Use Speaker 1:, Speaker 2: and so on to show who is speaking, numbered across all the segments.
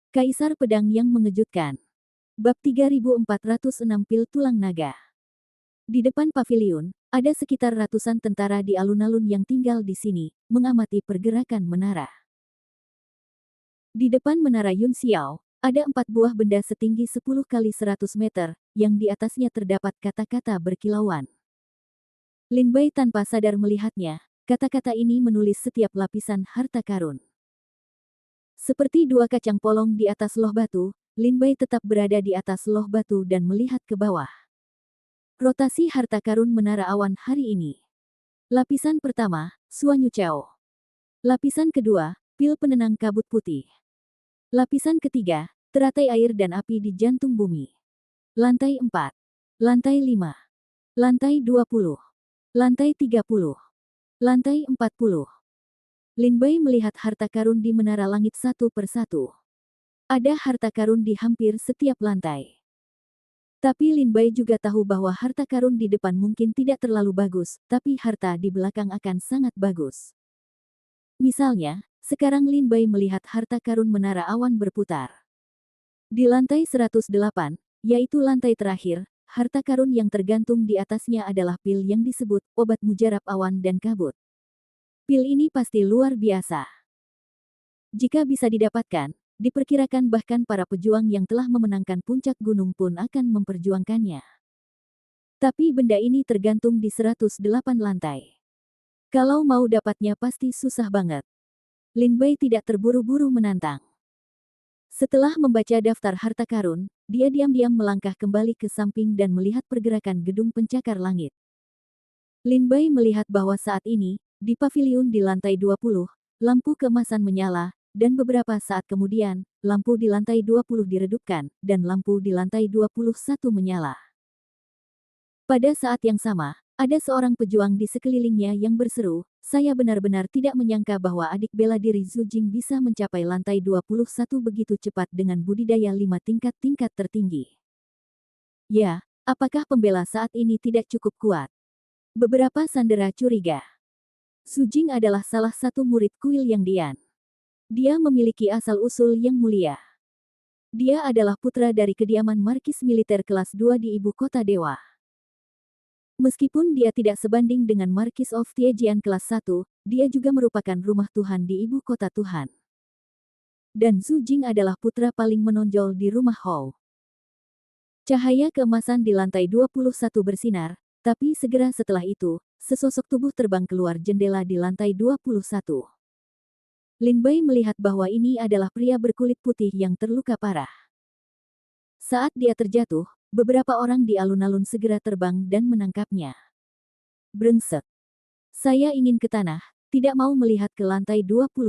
Speaker 1: Kaisar Pedang yang Mengejutkan. Bab 3406 Pil Tulang Naga. Di depan paviliun, ada sekitar ratusan tentara di alun-alun yang tinggal di sini, mengamati pergerakan menara. Di depan menara Yun Xiao, ada 4 buah benda setinggi 10 kali 100 meter, yang di atasnya terdapat kata-kata berkilauan. Lin Bai tanpa sadar melihatnya, kata-kata ini menulis setiap lapisan harta karun. Seperti dua kacang polong di atas loh batu, Lin Bai tetap berada di atas loh batu dan melihat ke bawah. Rotasi harta karun menara awan hari ini. Lapisan pertama, Suanyu Chao. Lapisan kedua, pil penenang kabut putih. Lapisan ketiga, teratai air dan api di jantung bumi. Lantai 4. Lantai 5. Lantai 20. Lantai 30. Lantai 40. Lin Bai melihat harta karun di menara langit satu persatu. Ada harta karun di hampir setiap lantai. Tapi Lin Bai juga tahu bahwa harta karun di depan mungkin tidak terlalu bagus, tapi harta di belakang akan sangat bagus. Misalnya, sekarang Lin Bai melihat harta karun menara awan berputar. Di lantai 108, yaitu lantai terakhir, harta karun yang tergantung di atasnya adalah pil yang disebut obat mujarab awan dan kabut. Pil ini pasti luar biasa. Jika bisa didapatkan, diperkirakan bahkan para pejuang yang telah memenangkan puncak gunung pun akan memperjuangkannya. Tapi benda ini tergantung di 108 lantai. Kalau mau dapatnya pasti susah banget. Lin Bai tidak terburu-buru menantang. Setelah membaca daftar harta karun, dia diam-diam melangkah kembali ke samping dan melihat pergerakan gedung pencakar langit. Lin Bai melihat bahwa saat ini, di paviliun di lantai 20, lampu keemasan menyala, dan beberapa saat kemudian, lampu di lantai 20 diredupkan, dan lampu di lantai 21 menyala. Pada saat yang sama, ada seorang pejuang di sekelilingnya yang berseru, "Saya benar-benar tidak menyangka bahwa adik bela diri Zhu Jing bisa mencapai lantai 21 begitu cepat dengan budidaya 5 tingkat-tingkat tertinggi. Ya, apakah pembela saat ini tidak cukup kuat?" Beberapa sandera curiga. Zhu Jing adalah salah satu murid kuil Yang Dian. Dia memiliki asal-usul yang mulia. Dia adalah putra dari kediaman markis militer kelas 2 di ibu kota Dewa. Meskipun dia tidak sebanding dengan Marquis of Tiejian kelas 1, dia juga merupakan rumah Tuhan di ibu kota Tuhan. Dan Zhu Jing adalah putra paling menonjol di rumah Hou. Cahaya keemasan di lantai 21 bersinar, tapi segera setelah itu, sesosok tubuh terbang keluar jendela di lantai 21. Lin Bai melihat bahwa ini adalah pria berkulit putih yang terluka parah. Saat dia terjatuh, beberapa orang di alun-alun segera terbang dan menangkapnya. Brengsek. Saya ingin ke tanah, tidak mau melihat ke lantai 21.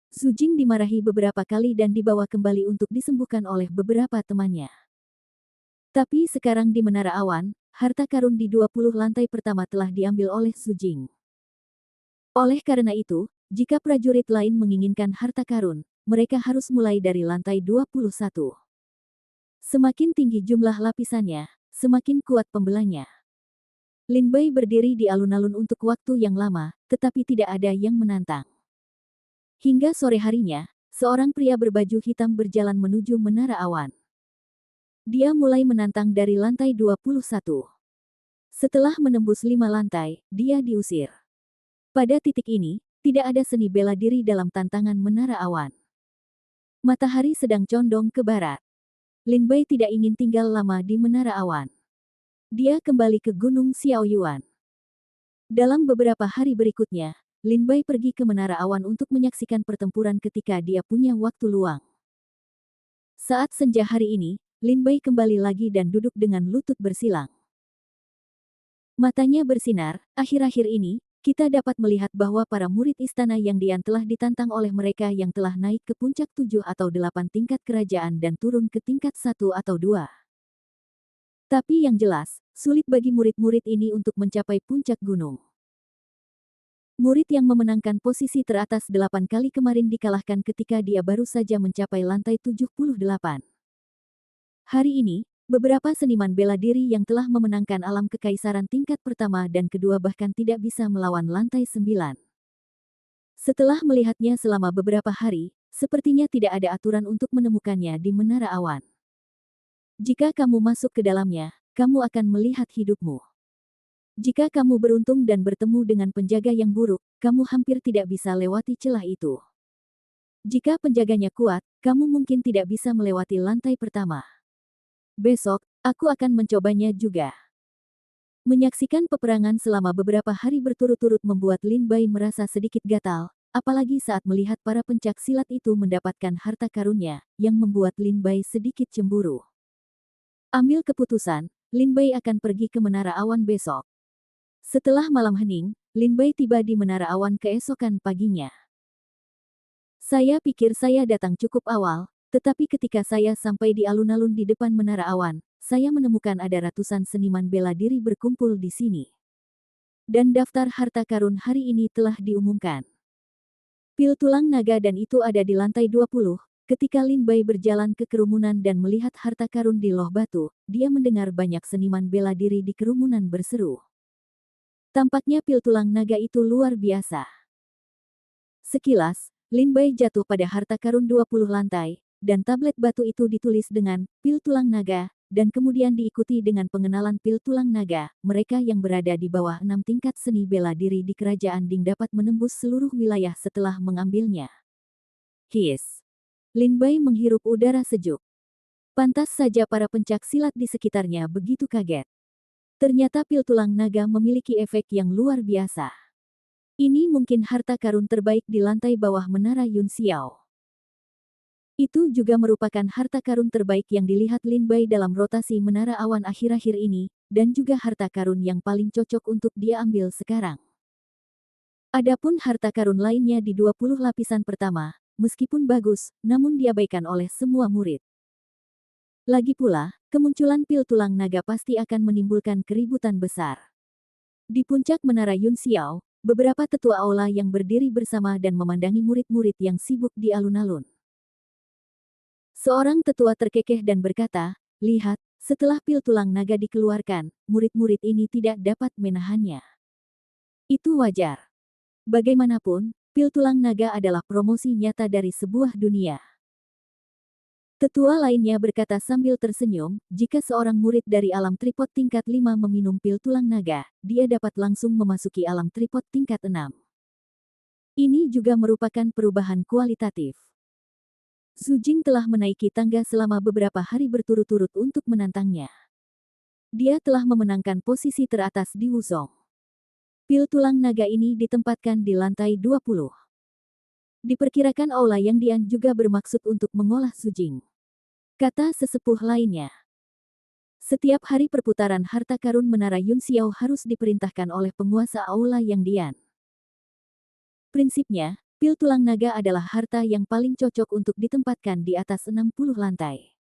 Speaker 1: Zhu Jing dimarahi beberapa kali dan dibawa kembali untuk disembuhkan oleh beberapa temannya. Tapi sekarang di menara awan, harta karun di 20 lantai pertama telah diambil oleh Zhu Jing. Oleh karena itu, jika prajurit lain menginginkan harta karun, mereka harus mulai dari lantai 21. Semakin tinggi jumlah lapisannya, semakin kuat pembelanya. Lin Bai berdiri di alun-alun untuk waktu yang lama, tetapi tidak ada yang menantang. Hingga sore harinya, seorang pria berbaju hitam berjalan menuju menara awan. Dia mulai menantang dari lantai 21. Setelah menembus 5 lantai, dia diusir. Pada titik ini, tidak ada seni bela diri dalam tantangan menara awan. Matahari sedang condong ke barat. Lin Bai tidak ingin tinggal lama di menara awan. Dia kembali ke Gunung Xiaoyuan. Dalam beberapa hari berikutnya, Lin Bai pergi ke menara awan untuk menyaksikan pertempuran ketika dia punya waktu luang. Saat senja hari ini, Lin Bai kembali lagi dan duduk dengan lutut bersilang. Matanya bersinar, akhir-akhir ini, kita dapat melihat bahwa para murid istana Yang Dian telah ditantang oleh mereka yang telah naik ke puncak 7 atau 8 tingkat kerajaan dan turun ke tingkat 1 atau 2. Tapi yang jelas, sulit bagi murid-murid ini untuk mencapai puncak gunung. Murid yang memenangkan posisi teratas 8 kali kemarin dikalahkan ketika dia baru saja mencapai lantai 78. Hari ini, beberapa seniman bela diri yang telah memenangkan alam kekaisaran tingkat pertama dan kedua bahkan tidak bisa melawan lantai 9. Setelah melihatnya selama beberapa hari, sepertinya tidak ada aturan untuk menemukannya di menara awan. Jika kamu masuk ke dalamnya, kamu akan melihat hidupmu. Jika kamu beruntung dan bertemu dengan penjaga yang buruk, kamu hampir tidak bisa lewati celah itu. Jika penjaganya kuat, kamu mungkin tidak bisa melewati lantai pertama. Besok, aku akan mencobanya juga. Menyaksikan peperangan selama beberapa hari berturut-turut membuat Lin Bai merasa sedikit gatal, apalagi saat melihat para pencak silat itu mendapatkan harta karunnya, yang membuat Lin Bai sedikit cemburu. Ambil keputusan, Lin Bai akan pergi ke Menara Awan besok. Setelah malam hening, Lin Bai tiba di Menara Awan keesokan paginya. Saya pikir saya datang cukup awal, tetapi ketika saya sampai di alun-alun di depan Menara Awan, saya menemukan ada ratusan seniman bela diri berkumpul di sini. Dan daftar harta karun hari ini telah diumumkan. Pil tulang naga dan itu ada di lantai 20. Ketika Lin Bai berjalan ke kerumunan dan melihat harta karun di loh batu, dia mendengar banyak seniman bela diri di kerumunan berseru. Tampaknya pil tulang naga itu luar biasa. Sekilas, Lin Bai jatuh pada harta karun 20 lantai, dan tablet batu itu ditulis dengan pil tulang naga, dan kemudian diikuti dengan pengenalan pil tulang naga. Mereka yang berada di bawah 6 tingkat seni bela diri di kerajaan Ding dapat menembus seluruh wilayah setelah mengambilnya. His. Lin Bai menghirup udara sejuk. Pantas saja para pencak silat di sekitarnya begitu kaget. Ternyata pil tulang naga memiliki efek yang luar biasa. Ini mungkin harta karun terbaik di lantai bawah Menara Yun Xiao. Itu juga merupakan harta karun terbaik yang dilihat Lin Bai dalam rotasi Menara Awan akhir-akhir ini, dan juga harta karun yang paling cocok untuk dia ambil sekarang. Adapun harta karun lainnya di 20 lapisan pertama, meskipun bagus, namun diabaikan oleh semua murid. Lagi pula, kemunculan pil tulang naga pasti akan menimbulkan keributan besar. Di puncak Menara Yun Xiao, beberapa tetua aula yang berdiri bersama dan memandangi murid-murid yang sibuk di alun-alun. Seorang tetua terkekeh dan berkata, "Lihat, setelah pil tulang naga dikeluarkan, murid-murid ini tidak dapat menahannya. Itu wajar. Bagaimanapun, pil tulang naga adalah promosi nyata dari sebuah dunia." Tetua lainnya berkata sambil tersenyum, jika seorang murid dari alam tripod tingkat 5 meminum pil tulang naga, dia dapat langsung memasuki alam tripod tingkat 6. Ini juga merupakan perubahan kualitatif. Zhu Jing telah menaiki tangga selama beberapa hari berturut-turut untuk menantangnya. Dia telah memenangkan posisi teratas di Wuzong. Pil tulang naga ini ditempatkan di lantai 20. Diperkirakan aula Yang Dian juga bermaksud untuk mengolah Zhu Jing. Kata sesepuh lainnya. Setiap hari perputaran harta karun Menara Yun Xiao harus diperintahkan oleh penguasa aula Yang Dian. Prinsipnya, pil tulang naga adalah harta yang paling cocok untuk ditempatkan di atas 60 lantai.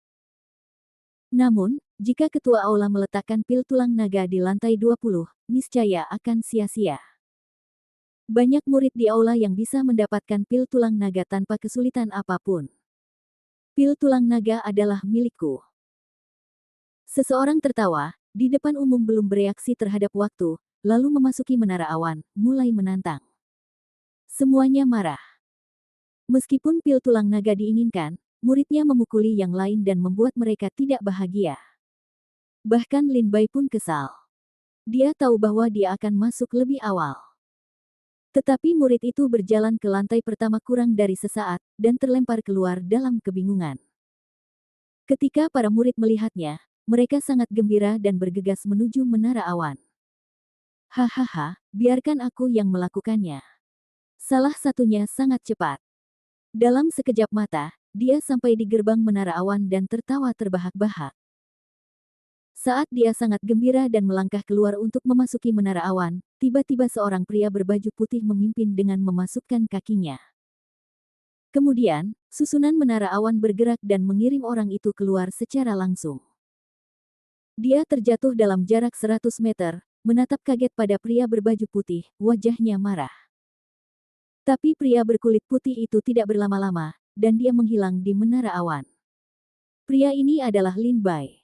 Speaker 1: Namun, jika ketua aula meletakkan pil tulang naga di lantai 20, niscaya akan sia-sia. Banyak murid di aula yang bisa mendapatkan pil tulang naga tanpa kesulitan apapun. Pil tulang naga adalah milikku. Seseorang tertawa, di depan umum belum bereaksi terhadap waktu, lalu memasuki Menara Awan, mulai menantang. Semuanya marah. Meskipun pil tulang naga diinginkan, muridnya memukuli yang lain dan membuat mereka tidak bahagia. Bahkan Lin Bai pun kesal. Dia tahu bahwa dia akan masuk lebih awal. Tetapi murid itu berjalan ke lantai pertama kurang dari sesaat, dan terlempar keluar dalam kebingungan. Ketika para murid melihatnya, mereka sangat gembira dan bergegas menuju Menara Awan. Hahaha, biarkan aku yang melakukannya. Salah satunya sangat cepat. Dalam sekejap mata, dia sampai di gerbang Menara Awan dan tertawa terbahak-bahak. Saat dia sangat gembira dan melangkah keluar untuk memasuki Menara Awan, tiba-tiba seorang pria berbaju putih memimpin dengan memasukkan kakinya. Kemudian, susunan Menara Awan bergerak dan mengirim orang itu keluar secara langsung. Dia terjatuh dalam jarak 100 meter, menatap kaget pada pria berbaju putih, wajahnya marah. Tapi pria berkulit putih itu tidak berlama-lama, dan dia menghilang di Menara Awan. Pria ini adalah Lin Bai.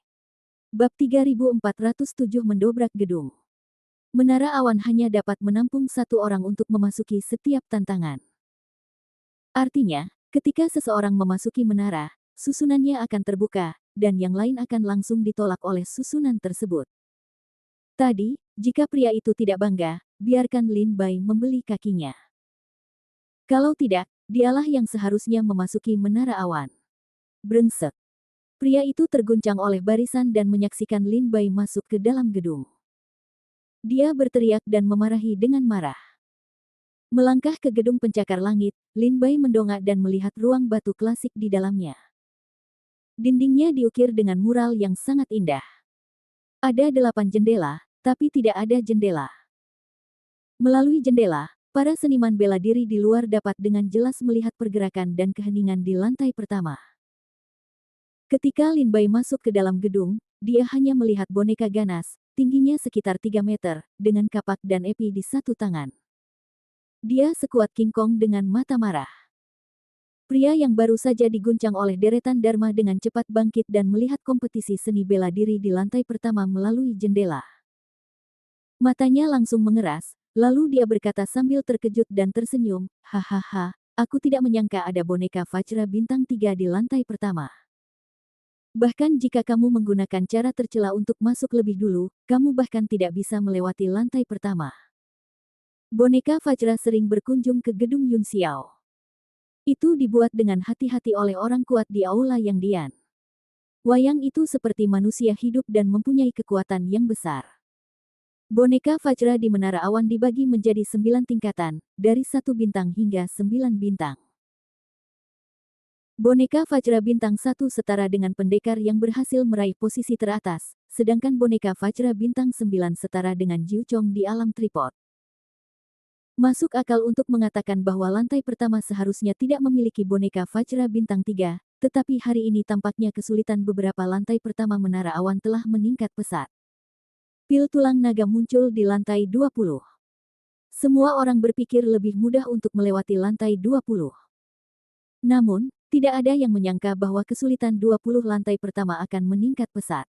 Speaker 1: Bab 3407 mendobrak gedung. Menara Awan hanya dapat menampung satu orang untuk memasuki setiap tantangan. Artinya, Ketika seseorang memasuki menara, susunannya akan terbuka, dan yang lain akan langsung ditolak oleh susunan tersebut. Tadi, jika pria itu tidak bangga, biarkan Lin Bai membeli kakinya. Kalau tidak, dialah yang seharusnya memasuki menara awan. Brengsek. Pria itu terguncang oleh barisan dan menyaksikan Lin Bai masuk ke dalam gedung. Dia berteriak dan memarahi dengan marah. Melangkah ke gedung pencakar langit, Lin Bai mendongak dan melihat ruang batu klasik di dalamnya. Dindingnya diukir dengan mural yang sangat indah. Ada 8 jendela, tapi tidak ada jendela. Melalui jendela, para seniman bela diri di luar dapat dengan jelas melihat pergerakan dan keheningan di lantai pertama. Ketika Lin Bai masuk ke dalam gedung, dia hanya melihat boneka ganas, tingginya sekitar 3 meter, dengan kapak dan epi di satu tangan. Dia sekuat King Kong dengan mata marah. Pria yang baru saja diguncang oleh deretan Dharma dengan cepat bangkit dan melihat kompetisi seni bela diri di lantai pertama melalui jendela. Matanya langsung mengeras, lalu dia berkata sambil terkejut dan tersenyum, "Hahaha, aku tidak menyangka ada boneka Vajra bintang 3 di lantai pertama. Bahkan jika kamu menggunakan cara tercela untuk masuk lebih dulu, kamu bahkan tidak bisa melewati lantai pertama." Boneka Vajra sering berkunjung ke gedung Yun Xiao. Itu dibuat dengan hati-hati oleh orang kuat di aula yang Dian. Wayang itu seperti manusia hidup dan mempunyai kekuatan yang besar. Boneka Vajra di Menara Awan dibagi menjadi 9 tingkatan, dari 1 bintang hingga 9 bintang. Boneka Vajra bintang 1 setara dengan pendekar yang berhasil meraih posisi teratas, sedangkan boneka Vajra bintang 9 setara dengan Jiu Chong di alam tripod. Masuk akal untuk mengatakan bahwa lantai pertama seharusnya tidak memiliki boneka Vajra bintang 3, tetapi hari ini tampaknya kesulitan beberapa lantai pertama Menara Awan telah meningkat pesat. Pil tulang naga muncul di lantai 20. Semua orang berpikir lebih mudah untuk melewati lantai 20. Namun, tidak ada yang menyangka bahwa kesulitan 20 lantai pertama akan meningkat pesat.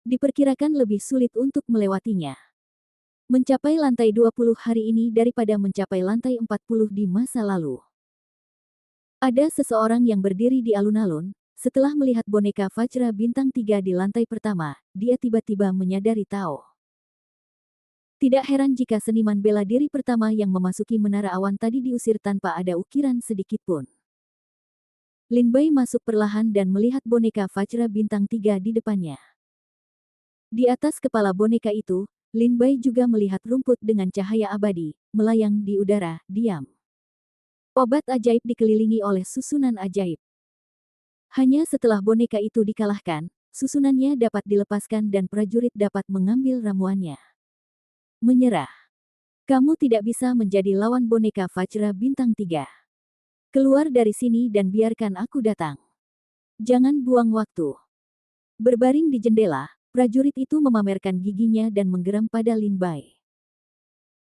Speaker 1: Diperkirakan lebih sulit untuk melewatinya. Mencapai lantai 20 hari ini daripada mencapai lantai 40 di masa lalu. Ada seseorang yang berdiri di alun-alun, setelah melihat boneka Vajra bintang 3 di lantai pertama, dia tiba-tiba menyadari Tao. Tidak heran jika seniman bela diri pertama yang memasuki Menara Awan tadi diusir tanpa ada ukiran sedikitpun. Lin Bai masuk perlahan dan melihat boneka Vajra bintang 3 di depannya. Di atas kepala boneka itu, Lin Bai juga melihat rumput dengan cahaya abadi, melayang di udara, diam. Obat ajaib dikelilingi oleh susunan ajaib. Hanya setelah boneka itu dikalahkan, susunannya dapat dilepaskan dan prajurit dapat mengambil ramuannya. Menyerah. Kamu tidak bisa menjadi lawan boneka Vajra bintang 3. Keluar dari sini dan biarkan aku datang. Jangan buang waktu. Berbaring di jendela, prajurit itu memamerkan giginya dan menggeram pada Lin Bai.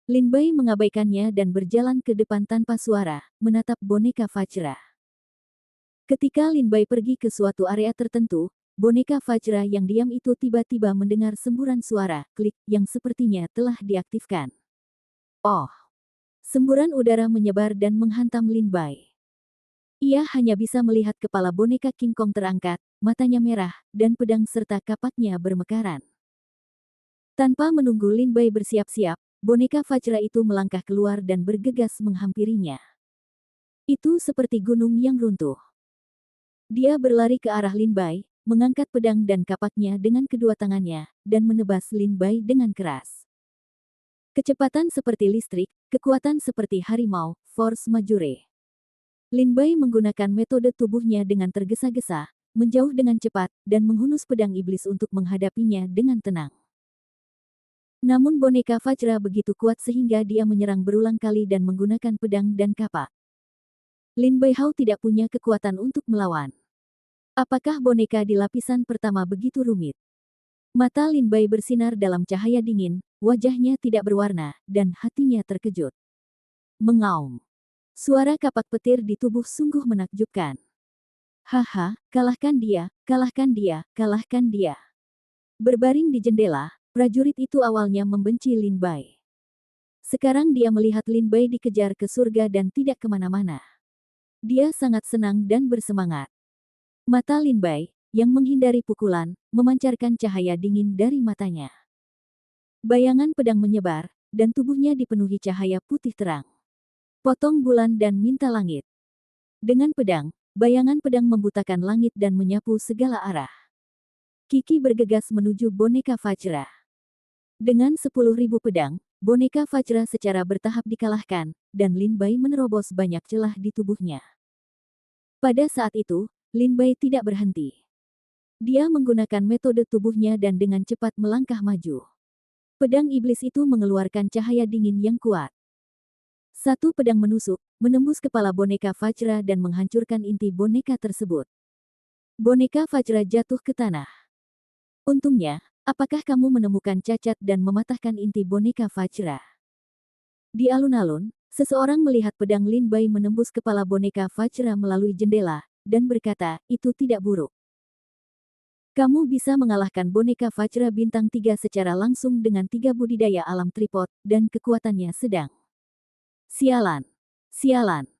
Speaker 1: Lin Bai mengabaikannya dan berjalan ke depan tanpa suara, menatap boneka Vajra. Ketika Lin Bai pergi ke suatu area tertentu, boneka Vajra yang diam itu tiba-tiba mendengar semburan suara, klik, yang sepertinya telah diaktifkan. Oh! Semburan udara menyebar dan menghantam Lin Bai. Ia hanya bisa melihat kepala boneka King Kong terangkat, matanya merah, dan pedang serta kapaknya bermekaran. Tanpa menunggu Lin Bai bersiap-siap, boneka Vajra itu melangkah keluar dan bergegas menghampirinya. Itu seperti gunung yang runtuh. Dia berlari ke arah Lin Bai, mengangkat pedang dan kapaknya dengan kedua tangannya, dan menebas Lin Bai dengan keras. Kecepatan seperti listrik, kekuatan seperti harimau, force majeure. Lin Bai menggunakan metode tubuhnya dengan tergesa-gesa, menjauh dengan cepat, dan menghunus pedang iblis untuk menghadapinya dengan tenang. Namun boneka Vajra begitu kuat sehingga dia menyerang berulang kali dan menggunakan pedang dan kapak. Lin Bai Hao tidak punya kekuatan untuk melawan. Apakah boneka di lapisan pertama begitu rumit? Mata Lin Bai bersinar dalam cahaya dingin, wajahnya tidak berwarna, dan hatinya terkejut. Mengaum. Suara kapak petir di tubuh sungguh menakjubkan. Haha, kalahkan dia, kalahkan dia, kalahkan dia. Berbaring di jendela, prajurit itu awalnya membenci Lin Bai. Sekarang dia melihat Lin Bai dikejar ke surga dan tidak kemana-mana. Dia sangat senang dan bersemangat. Mata Lin Bai, yang menghindari pukulan, memancarkan cahaya dingin dari matanya. Bayangan pedang menyebar, dan tubuhnya dipenuhi cahaya putih terang. Potong bulan dan minta langit. Dengan pedang, bayangan pedang membutakan langit dan menyapu segala arah. Kiki bergegas menuju boneka Vajra. Dengan 10.000 pedang, boneka Vajra secara bertahap dikalahkan, dan Lin Bai menerobos banyak celah di tubuhnya. Pada saat itu, Lin Bai tidak berhenti. Dia menggunakan metode tubuhnya dan dengan cepat melangkah maju. Pedang iblis itu mengeluarkan cahaya dingin yang kuat. Satu pedang menusuk, menembus kepala boneka Vajra dan menghancurkan inti boneka tersebut. Boneka Vajra jatuh ke tanah. Untungnya, apakah kamu menemukan cacat dan mematahkan inti boneka Vajra? Di alun-alun, seseorang melihat pedang Lin Bai menembus kepala boneka Vajra melalui jendela, dan berkata, itu tidak buruk. Kamu bisa mengalahkan boneka Vajra bintang 3 secara langsung dengan 3 budidaya alam tripod, dan kekuatannya sedang. Sialan! Sialan!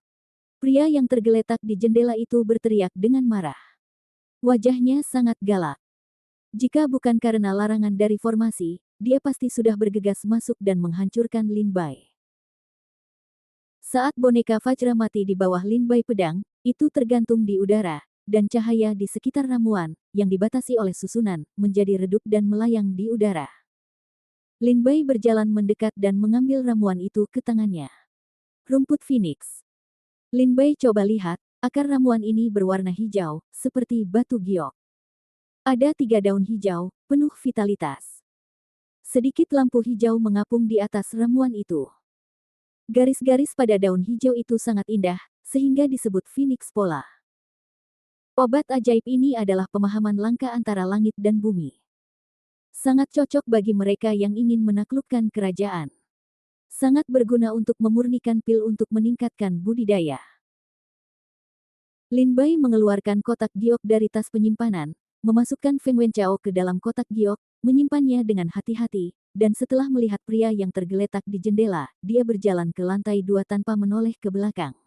Speaker 1: Pria yang tergeletak di jendela itu berteriak dengan marah. Wajahnya sangat galak. Jika bukan karena larangan dari formasi, dia pasti sudah bergegas masuk dan menghancurkan Lin Bai. Saat boneka Vajra mati di bawah Lin Bai pedang, itu tergantung di udara, dan cahaya di sekitar ramuan, yang dibatasi oleh susunan, menjadi redup dan melayang di udara. Lin Bai berjalan mendekat dan mengambil ramuan itu ke tangannya. Rumput Phoenix. Lin Bai coba lihat, akar ramuan ini berwarna hijau, seperti batu giok. Ada 3 daun hijau, penuh vitalitas. Sedikit lampu hijau mengapung di atas ramuan itu. Garis-garis pada daun hijau itu sangat indah, sehingga disebut Phoenix Pola. Obat ajaib ini adalah pemahaman langka antara langit dan bumi. Sangat cocok bagi mereka yang ingin menaklukkan kerajaan. Sangat berguna untuk memurnikan pil untuk meningkatkan budidaya. Lin Bai mengeluarkan kotak giok dari tas penyimpanan, memasukkan Feng Wenchao ke dalam kotak giok, menyimpannya dengan hati-hati, dan setelah melihat pria yang tergeletak di jendela, dia berjalan ke lantai 2 tanpa menoleh ke belakang.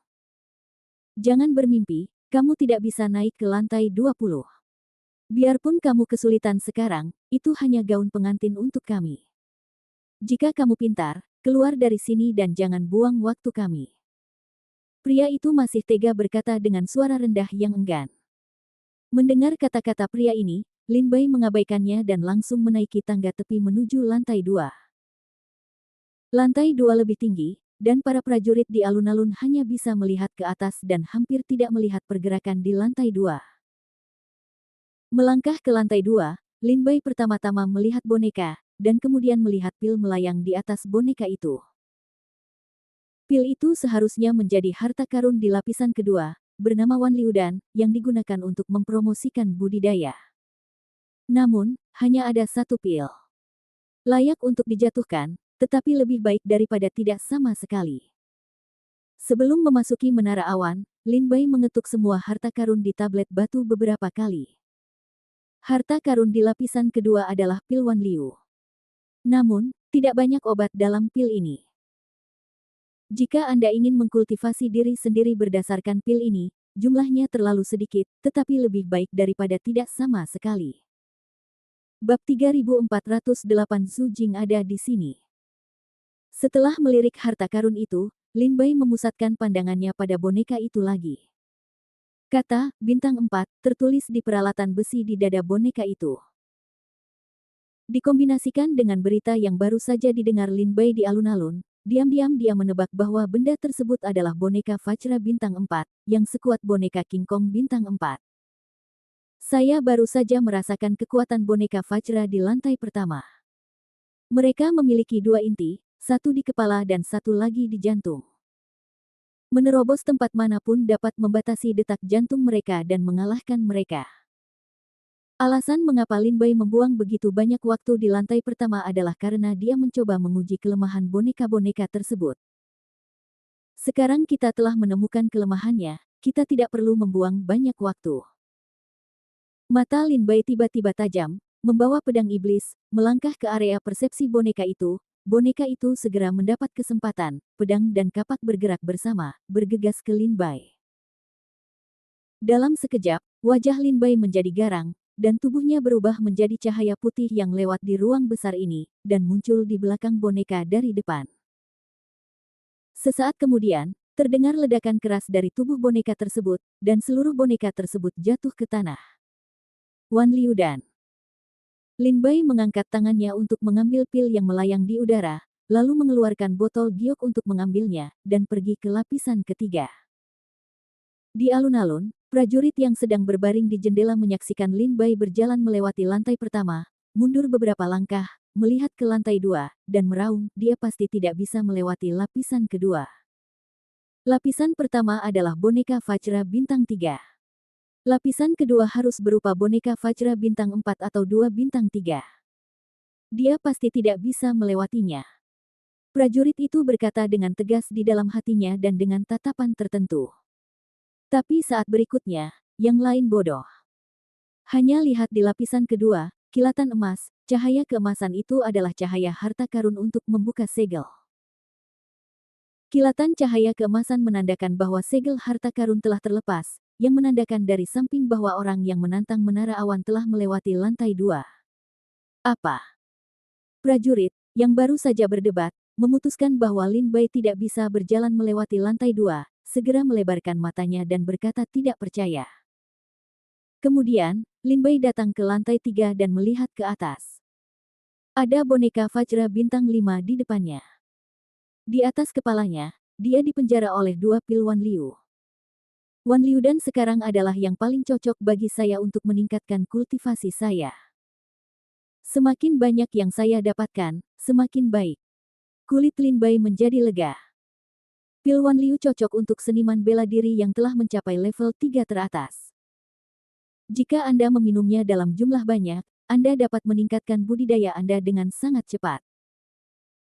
Speaker 1: Jangan bermimpi, kamu tidak bisa naik ke lantai 20. Biarpun kamu kesulitan sekarang, itu hanya gaun pengantin untuk kami. Jika kamu pintar, keluar dari sini dan jangan buang waktu kami. Pria itu masih tega berkata dengan suara rendah yang enggan. Mendengar kata-kata pria ini, Lin Bai mengabaikannya dan langsung menaiki tangga tepi menuju lantai 2. Lantai 2 lebih tinggi, dan para prajurit di alun-alun hanya bisa melihat ke atas dan hampir tidak melihat pergerakan di lantai 2. Melangkah ke lantai 2, Lin Bai pertama-tama melihat boneka, dan kemudian melihat pil melayang di atas boneka itu. Pil itu seharusnya menjadi harta karun di lapisan kedua, bernama Wan Liudan, yang digunakan untuk mempromosikan budidaya. Namun, hanya ada satu pil. Layak untuk dijatuhkan, tetapi lebih baik daripada tidak sama sekali. Sebelum memasuki menara awan, Lin Bai mengetuk semua harta karun di tablet batu beberapa kali. Harta karun di lapisan kedua adalah pil Wan Liu. Namun, tidak banyak obat dalam pil ini. Jika Anda ingin mengkultivasi diri sendiri berdasarkan pil ini, jumlahnya terlalu sedikit, tetapi lebih baik daripada tidak sama sekali. Bab 3408 Zhu Jing ada di sini. Setelah melirik harta karun itu, Lin Bai memusatkan pandangannya pada boneka itu lagi. Kata, bintang 4, tertulis di peralatan besi di dada boneka itu. Dikombinasikan dengan berita yang baru saja didengar Lin Bai di alun-alun, diam-diam dia menebak bahwa benda tersebut adalah boneka Vajra bintang 4, yang sekuat boneka King Kong bintang 4. Saya baru saja merasakan kekuatan boneka Vajra di lantai pertama. Mereka memiliki 2 inti, satu di kepala dan satu lagi di jantung. Menerobos tempat manapun dapat membatasi detak jantung mereka dan mengalahkan mereka. Alasan mengapa Lin Bai membuang begitu banyak waktu di lantai pertama adalah karena dia mencoba menguji kelemahan boneka-boneka tersebut. Sekarang kita telah menemukan kelemahannya, kita tidak perlu membuang banyak waktu. Mata Lin Bai tiba-tiba tajam, membawa pedang iblis, melangkah ke area persepsi boneka itu. Boneka itu segera mendapat kesempatan, pedang dan kapak bergerak bersama, bergegas ke Lin Bai. Dalam sekejap, wajah Lin Bai menjadi garang, dan tubuhnya berubah menjadi cahaya putih yang lewat di ruang besar ini, dan muncul di belakang boneka dari depan. Sesaat kemudian, terdengar ledakan keras dari tubuh boneka tersebut, dan seluruh boneka tersebut jatuh ke tanah. Wan Liu dan Lin Bai mengangkat tangannya untuk mengambil pil yang melayang di udara, lalu mengeluarkan botol giok untuk mengambilnya, dan pergi ke lapisan ketiga. Di alun-alun, prajurit yang sedang berbaring di jendela menyaksikan Lin Bai berjalan melewati lantai pertama, mundur beberapa langkah, melihat ke lantai 2, dan meraung, dia pasti tidak bisa melewati lapisan kedua. Lapisan pertama adalah boneka Vajra bintang 3. Lapisan kedua harus berupa boneka Vajra bintang 4 atau 2 bintang 3. Dia pasti tidak bisa melewatinya. Prajurit itu berkata dengan tegas di dalam hatinya dan dengan tatapan tertentu. Tapi saat berikutnya, yang lain bodoh. Hanya lihat di lapisan kedua, kilatan emas, cahaya keemasan itu adalah cahaya harta karun untuk membuka segel. Kilatan cahaya keemasan menandakan bahwa segel harta karun telah terlepas, yang menandakan dari samping bahwa orang yang menantang menara awan telah melewati lantai 2. Apa? Prajurit, yang baru saja berdebat, memutuskan bahwa Lin Bai tidak bisa berjalan melewati lantai 2, segera melebarkan matanya dan berkata tidak percaya. Kemudian, Lin Bai datang ke lantai 3 dan melihat ke atas. Ada boneka Vajra bintang 5 di depannya. Di atas kepalanya, dia dipenjara oleh 2 pil Wan Liu. Wan Liu dan sekarang adalah yang paling cocok bagi saya untuk meningkatkan kultivasi saya. Semakin banyak yang saya dapatkan, semakin baik. Kulit Lin Bai menjadi lega. Pil Wan Liu cocok untuk seniman bela diri yang telah mencapai level 3 teratas. Jika Anda meminumnya dalam jumlah banyak, Anda dapat meningkatkan budidaya Anda dengan sangat cepat.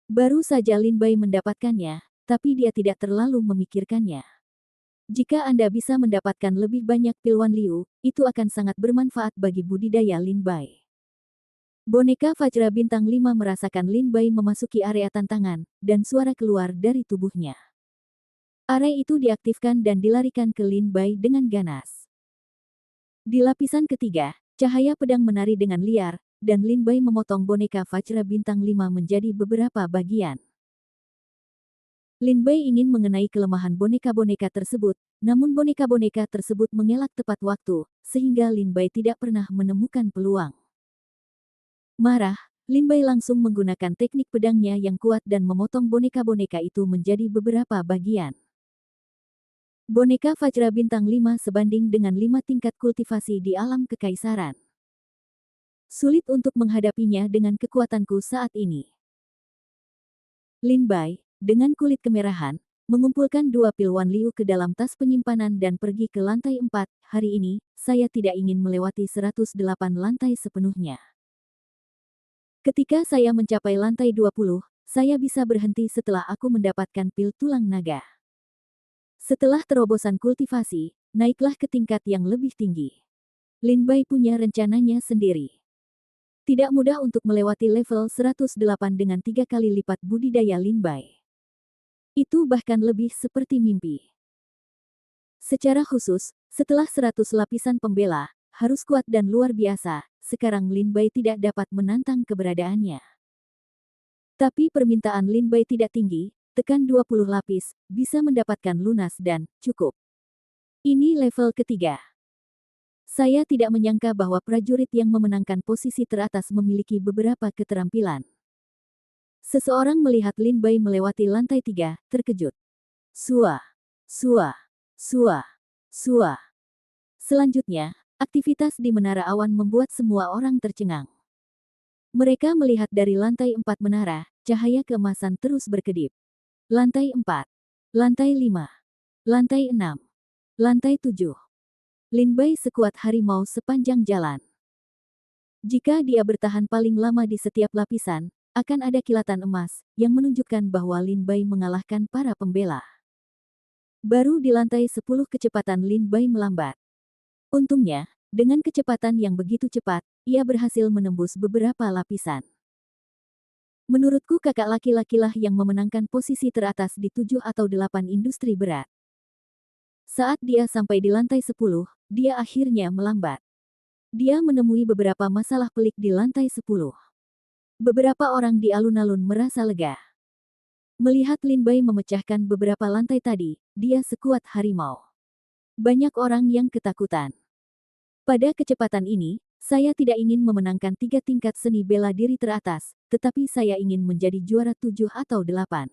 Speaker 1: Baru saja Lin Bai mendapatkannya, tapi dia tidak terlalu memikirkannya. Jika Anda bisa mendapatkan lebih banyak pil Wan Liu, itu akan sangat bermanfaat bagi budidaya Lin Bai. Boneka Vajra bintang 5 merasakan Lin Bai memasuki area tantangan, dan suara keluar dari tubuhnya. Area itu diaktifkan dan dilarikan ke Lin Bai dengan ganas. Di lapisan ketiga, cahaya pedang menari dengan liar, dan Lin Bai memotong boneka Vajra bintang 5 menjadi beberapa bagian. Lin Bai ingin mengenai kelemahan boneka-boneka tersebut, namun boneka-boneka tersebut mengelak tepat waktu, sehingga Lin Bai tidak pernah menemukan peluang. Marah, Lin Bai langsung menggunakan teknik pedangnya yang kuat dan memotong boneka-boneka itu menjadi beberapa bagian. Boneka Vajra bintang 5 sebanding dengan 5 tingkat kultivasi di alam kekaisaran. Sulit untuk menghadapinya dengan kekuatanku saat ini. Lin Bai, dengan kulit kemerahan, mengumpulkan 2 pil Wan Liu ke dalam tas penyimpanan dan pergi ke lantai 4. Hari ini, saya tidak ingin melewati 108 lantai sepenuhnya. Ketika saya mencapai lantai 20, saya bisa berhenti setelah aku mendapatkan pil tulang naga. Setelah terobosan kultivasi, naiklah ke tingkat yang lebih tinggi. Lin Bai punya rencananya sendiri. Tidak mudah untuk melewati level 108 dengan 3 kali lipat budidaya Lin Bai. Itu bahkan lebih seperti mimpi. Secara khusus, setelah 100 lapisan pembela, harus kuat dan luar biasa, sekarang Lin Bai tidak dapat menantang keberadaannya. Tapi permintaan Lin Bai tidak tinggi, tekan 20 lapis, bisa mendapatkan lunas dan cukup. Ini level ketiga. Saya tidak menyangka bahwa prajurit yang memenangkan posisi teratas memiliki beberapa keterampilan. Seseorang melihat Lin Bai melewati lantai 3, terkejut. Sua, sua, sua, sua. Selanjutnya, aktivitas di menara awan membuat semua orang tercengang. Mereka melihat dari lantai 4 menara, cahaya keemasan terus berkedip. Lantai 4, lantai 5, lantai 6, lantai 7. Lin Bai sekuat harimau sepanjang jalan. Jika dia bertahan paling lama di setiap lapisan, akan ada kilatan emas, yang menunjukkan bahwa Lin Bai mengalahkan para pembela. Baru di lantai 10 kecepatan Lin Bai melambat. Untungnya, dengan kecepatan yang begitu cepat, ia berhasil menembus beberapa lapisan. Menurutku kakak laki-lakilah yang memenangkan posisi teratas di 7 atau 8 industri berat. Saat dia sampai di lantai 10, dia akhirnya melambat. Dia menemui beberapa masalah pelik di lantai 10. Beberapa orang di alun-alun merasa lega. Melihat Lin Bai memecahkan beberapa lantai tadi, dia sekuat harimau. Banyak orang yang ketakutan. Pada kecepatan ini, saya tidak ingin memenangkan 3 tingkat seni bela diri teratas, tetapi saya ingin menjadi juara 7 atau 8.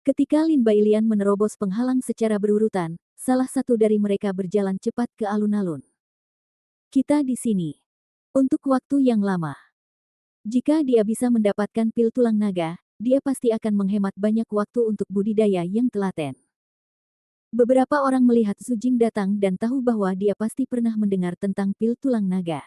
Speaker 1: Ketika Lin Bailian menerobos penghalang secara berurutan, salah satu dari mereka berjalan cepat ke alun-alun. Kita di sini. Untuk waktu yang lama. Jika dia bisa mendapatkan pil tulang naga, dia pasti akan menghemat banyak waktu untuk budidaya yang telaten. Beberapa orang melihat Su Jing datang dan tahu bahwa dia pasti pernah mendengar tentang pil tulang naga.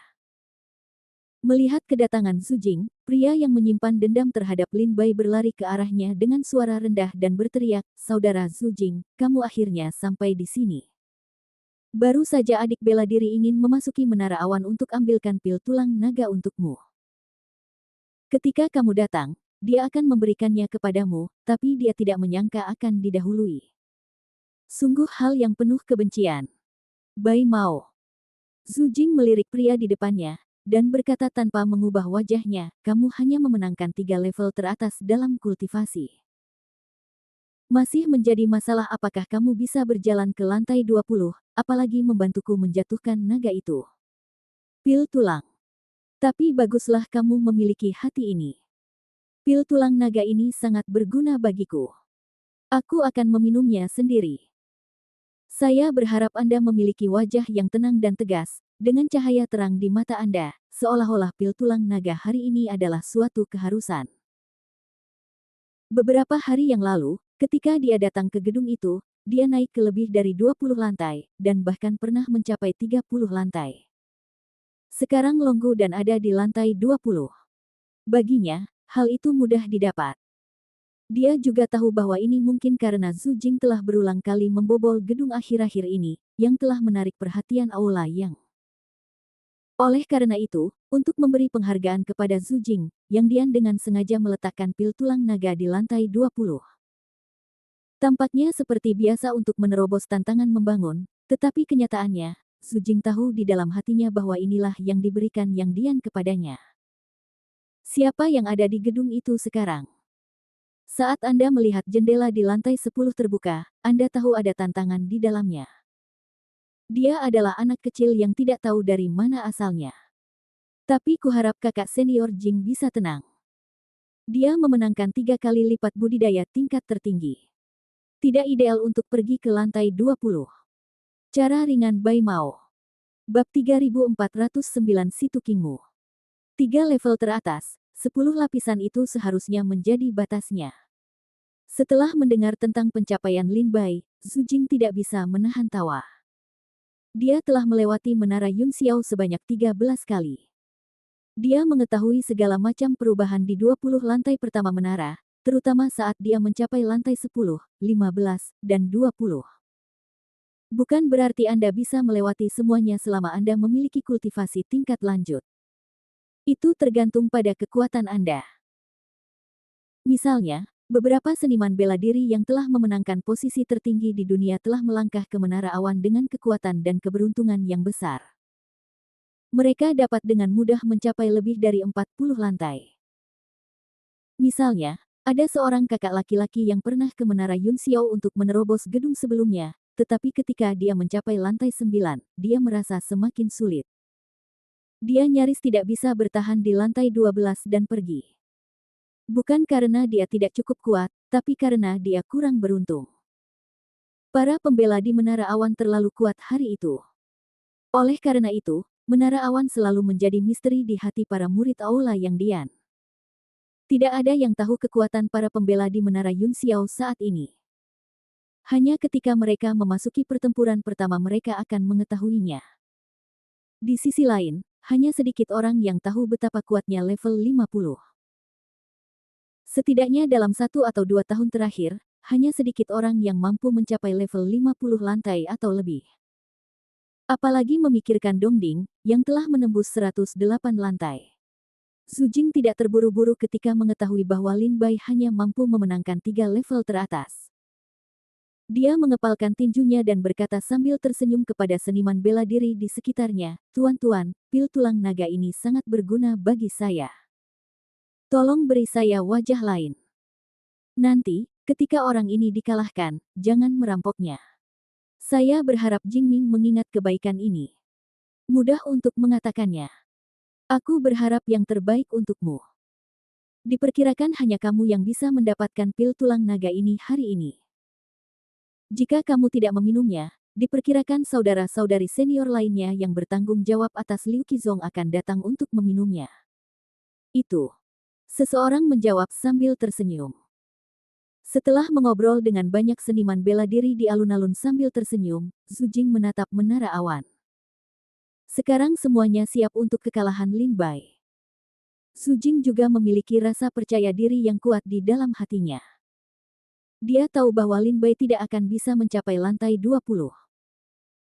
Speaker 1: Melihat kedatangan Su Jing, pria yang menyimpan dendam terhadap Lin Bai berlari ke arahnya dengan suara rendah dan berteriak, "Saudara Su Jing, kamu akhirnya sampai di sini. Baru saja adik bela diri ingin memasuki menara awan untuk ambilkan pil tulang naga untukmu. Ketika kamu datang, dia akan memberikannya kepadamu, tapi dia tidak menyangka akan didahului. Sungguh hal yang penuh kebencian. Bai Mao." Su Jing melirik pria di depannya, dan berkata tanpa mengubah wajahnya, "Kamu hanya memenangkan 3 level teratas dalam kultivasi. Masih menjadi masalah apakah kamu bisa berjalan ke lantai 20, apalagi membantuku menjatuhkan naga itu. Pil tulang. Tapi baguslah kamu memiliki hati ini. Pil tulang naga ini sangat berguna bagiku. Aku akan meminumnya sendiri. Saya berharap Anda memiliki wajah yang tenang dan tegas, dengan cahaya terang di mata Anda, seolah-olah pil tulang naga hari ini adalah suatu keharusan." Beberapa hari yang lalu, ketika dia datang ke gedung itu, dia naik ke lebih dari 20 lantai, dan bahkan pernah mencapai 30 lantai. Sekarang Longgu dan ada di lantai 20. Baginya, hal itu mudah didapat. Dia juga tahu bahwa ini mungkin karena Su Jing telah berulang kali membobol gedung akhir-akhir ini, yang telah menarik perhatian Aula Yang. Oleh karena itu, untuk memberi penghargaan kepada Su Jing, Yang Dian dengan sengaja meletakkan pil tulang naga di lantai 20. Tampaknya seperti biasa untuk menerobos tantangan membangun, tetapi kenyataannya, Su Jing tahu di dalam hatinya bahwa inilah yang diberikan Yang Dian kepadanya. Siapa yang ada di gedung itu sekarang? Saat Anda melihat jendela di lantai 10 terbuka, Anda tahu ada tantangan di dalamnya. Dia adalah anak kecil yang tidak tahu dari mana asalnya. Tapi kuharap kakak senior Jing bisa tenang. Dia memenangkan 3 kali lipat budidaya tingkat tertinggi. Tidak ideal untuk pergi ke lantai 20. Cara ringan Bai Mao. Bab 3409 Situ Kingmu. 3 level teratas, 10 lapisan itu seharusnya menjadi batasnya. Setelah mendengar tentang pencapaian Lin Bai, Su Jing tidak bisa menahan tawa. Dia telah melewati menara Yun Xiao sebanyak 13 kali. Dia mengetahui segala macam perubahan di 20 lantai pertama menara, terutama saat dia mencapai lantai 10, 15, dan 20. Bukan berarti Anda bisa melewati semuanya selama Anda memiliki kultivasi tingkat lanjut. Itu tergantung pada kekuatan Anda. Misalnya, beberapa seniman bela diri yang telah memenangkan posisi tertinggi di dunia telah melangkah ke menara awan dengan kekuatan dan keberuntungan yang besar. Mereka dapat dengan mudah mencapai lebih dari 40 lantai. Misalnya, ada seorang kakak laki-laki yang pernah ke menara Yun Xiao untuk menerobos gedung sebelumnya, tetapi ketika dia mencapai lantai 9, dia merasa semakin sulit. Dia nyaris tidak bisa bertahan di lantai 12 dan pergi. Bukan karena dia tidak cukup kuat, tapi karena dia kurang beruntung. Para pembela di Menara Awan terlalu kuat hari itu. Oleh karena itu, Menara Awan selalu menjadi misteri di hati para murid Aula Yang Dian. Tidak ada yang tahu kekuatan para pembela di Menara Yun Xiao saat ini. Hanya ketika mereka memasuki pertempuran pertama mereka akan mengetahuinya. Di sisi lain, hanya sedikit orang yang tahu betapa kuatnya level 50. Setidaknya dalam 1 atau 2 tahun terakhir, hanya sedikit orang yang mampu mencapai level 50 lantai atau lebih. Apalagi memikirkan Dongding, yang telah menembus 108 lantai. Su Jing tidak terburu-buru ketika mengetahui bahwa Lin Bai hanya mampu memenangkan 3 level teratas. Dia mengepalkan tinjunya dan berkata sambil tersenyum kepada seniman bela diri di sekitarnya, "Tuan-tuan, pil tulang naga ini sangat berguna bagi saya. Tolong beri saya wajah lain. Nanti, ketika orang ini dikalahkan, jangan merampoknya." Saya berharap Jingming mengingat kebaikan ini. Mudah untuk mengatakannya. Aku berharap yang terbaik untukmu. Diperkirakan hanya kamu yang bisa mendapatkan pil tulang naga ini hari ini. Jika kamu tidak meminumnya, diperkirakan saudara-saudari senior lainnya yang bertanggung jawab atas Liu Qizong akan datang untuk meminumnya. Itu. Seseorang menjawab sambil tersenyum. Setelah mengobrol dengan banyak seniman bela diri di alun-alun sambil tersenyum, Zhu Jing menatap menara awan. Sekarang semuanya siap untuk kekalahan Lin Bai. Zhu Jing juga memiliki rasa percaya diri yang kuat di dalam hatinya. Dia tahu bahwa Lin Bai tidak akan bisa mencapai lantai 20.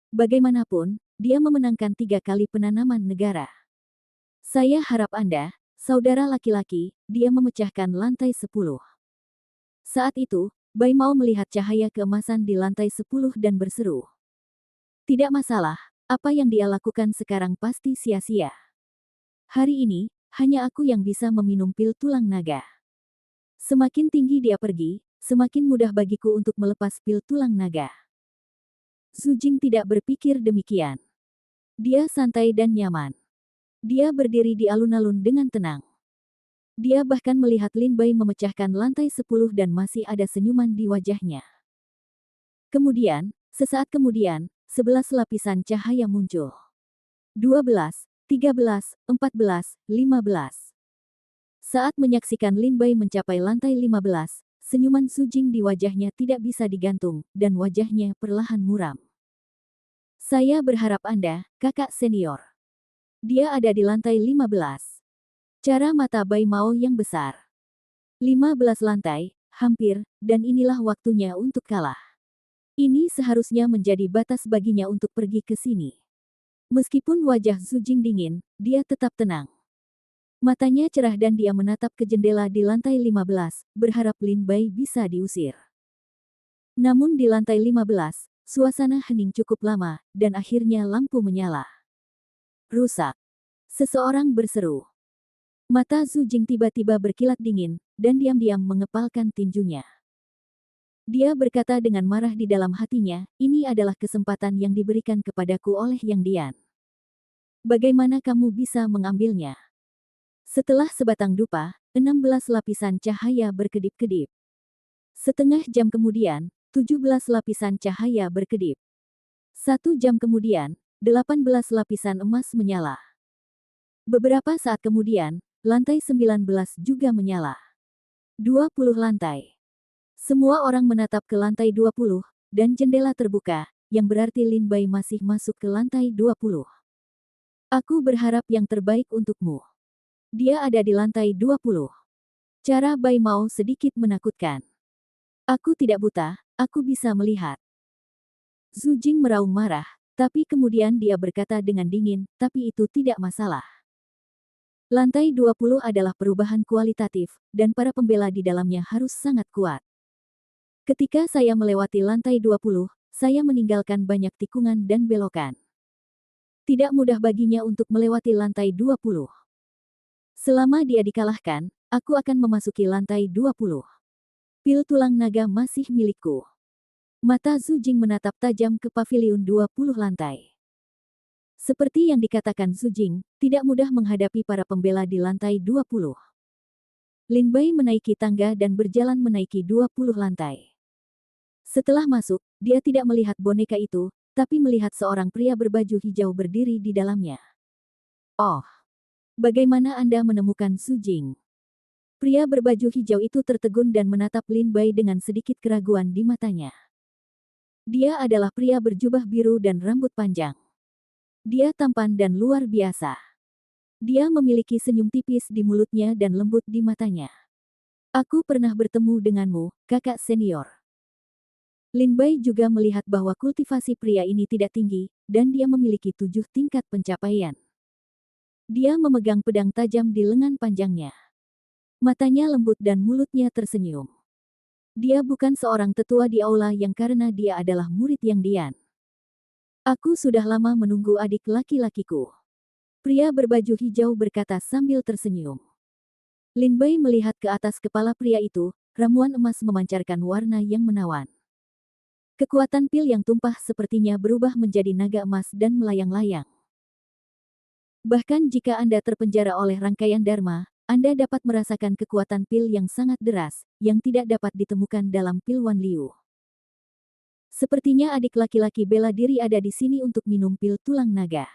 Speaker 1: Bagaimanapun, dia memenangkan 3 kali penanaman negara. Saya harap Anda, saudara laki-laki, dia memecahkan lantai 10. Saat itu, Bai Mao melihat cahaya keemasan di lantai 10 dan berseru. Tidak masalah, apa yang dia lakukan sekarang pasti sia-sia. Hari ini, hanya aku yang bisa meminum pil tulang naga. Semakin tinggi dia pergi, semakin mudah bagiku untuk melepas pil tulang naga. Zhu Jing tidak berpikir demikian. Dia santai dan nyaman. Dia berdiri di alun-alun dengan tenang. Dia bahkan melihat Lin Bai memecahkan lantai 10 dan masih ada senyuman di wajahnya. Kemudian, sesaat kemudian, 11 lapisan cahaya muncul. 12, 13, 14, 15. Saat menyaksikan Lin Bai mencapai lantai 15, senyuman Zhu Jing di wajahnya tidak bisa digantung, dan wajahnya perlahan muram. Saya berharap Anda, kakak senior. Dia ada di lantai 15. Cara mata Bai Mao yang besar. 15 lantai, hampir, dan inilah waktunya untuk kalah. Ini seharusnya menjadi batas baginya untuk pergi ke sini. Meskipun wajah Zhu Jing dingin, dia tetap tenang. Matanya cerah dan dia menatap ke jendela di lantai 15, berharap Lin Bai bisa diusir. Namun di lantai 15, suasana hening cukup lama, dan akhirnya lampu menyala. Rusak. Seseorang berseru. Mata Zhu Jing tiba-tiba berkilat dingin, dan diam-diam mengepalkan tinjunya. Dia berkata dengan marah di dalam hatinya, ini adalah kesempatan yang diberikan kepadaku oleh Yang Dian. Bagaimana kamu bisa mengambilnya? Setelah sebatang dupa, 16 lapisan cahaya berkedip-kedip. Setengah jam kemudian, 17 lapisan cahaya berkedip. 1 jam kemudian, 18 lapisan emas menyala. Beberapa saat kemudian, lantai 19 juga menyala. 20 lantai. Semua orang menatap ke lantai 20, dan jendela terbuka, yang berarti Lin Bai masih masuk ke lantai 20. Aku berharap yang terbaik untukmu. Dia ada di lantai 20. Cara Bai Mao sedikit menakutkan. Aku tidak buta, aku bisa melihat. Zhu Jing meraung marah, tapi kemudian dia berkata dengan dingin, tapi itu tidak masalah. Lantai 20 adalah perubahan kualitatif, dan para pembela di dalamnya harus sangat kuat. Ketika saya melewati lantai 20, saya meninggalkan banyak tikungan dan belokan. Tidak mudah baginya untuk melewati lantai 20. Selama dia dikalahkan, aku akan memasuki lantai 20. Pil tulang naga masih milikku. Mata Zhu Jing menatap tajam ke paviliun 20 lantai. Seperti yang dikatakan Zhu Jing, tidak mudah menghadapi para pembela di lantai 20. Lin Bai menaiki tangga dan berjalan menaiki 20 lantai. Setelah masuk, dia tidak melihat boneka itu, tapi melihat seorang pria berbaju hijau berdiri di dalamnya. Oh, bagaimana Anda menemukan Zhu Jing? Pria berbaju hijau itu tertegun dan menatap Lin Bai dengan sedikit keraguan di matanya. Dia adalah pria berjubah biru dan rambut panjang. Dia tampan dan luar biasa. Dia memiliki senyum tipis di mulutnya dan lembut di matanya. Aku pernah bertemu denganmu, kakak senior. Lin Bai juga melihat bahwa kultivasi pria ini tidak tinggi, dan dia memiliki 7 tingkat pencapaian. Dia memegang pedang tajam di lengan panjangnya. Matanya lembut dan mulutnya tersenyum. Dia bukan seorang tetua di aula yang karena dia adalah murid yang dian. Aku sudah lama menunggu adik laki-lakiku. Pria berbaju hijau berkata sambil tersenyum. Lin Bai melihat ke atas kepala pria itu, ramuan emas memancarkan warna yang menawan. Kekuatan pil yang tumpah sepertinya berubah menjadi naga emas dan melayang-layang. Bahkan jika Anda terpenjara oleh rangkaian dharma, Anda dapat merasakan kekuatan pil yang sangat deras, yang tidak dapat ditemukan dalam pil Wan Liu. Sepertinya adik laki-laki bela diri ada di sini untuk minum pil tulang naga.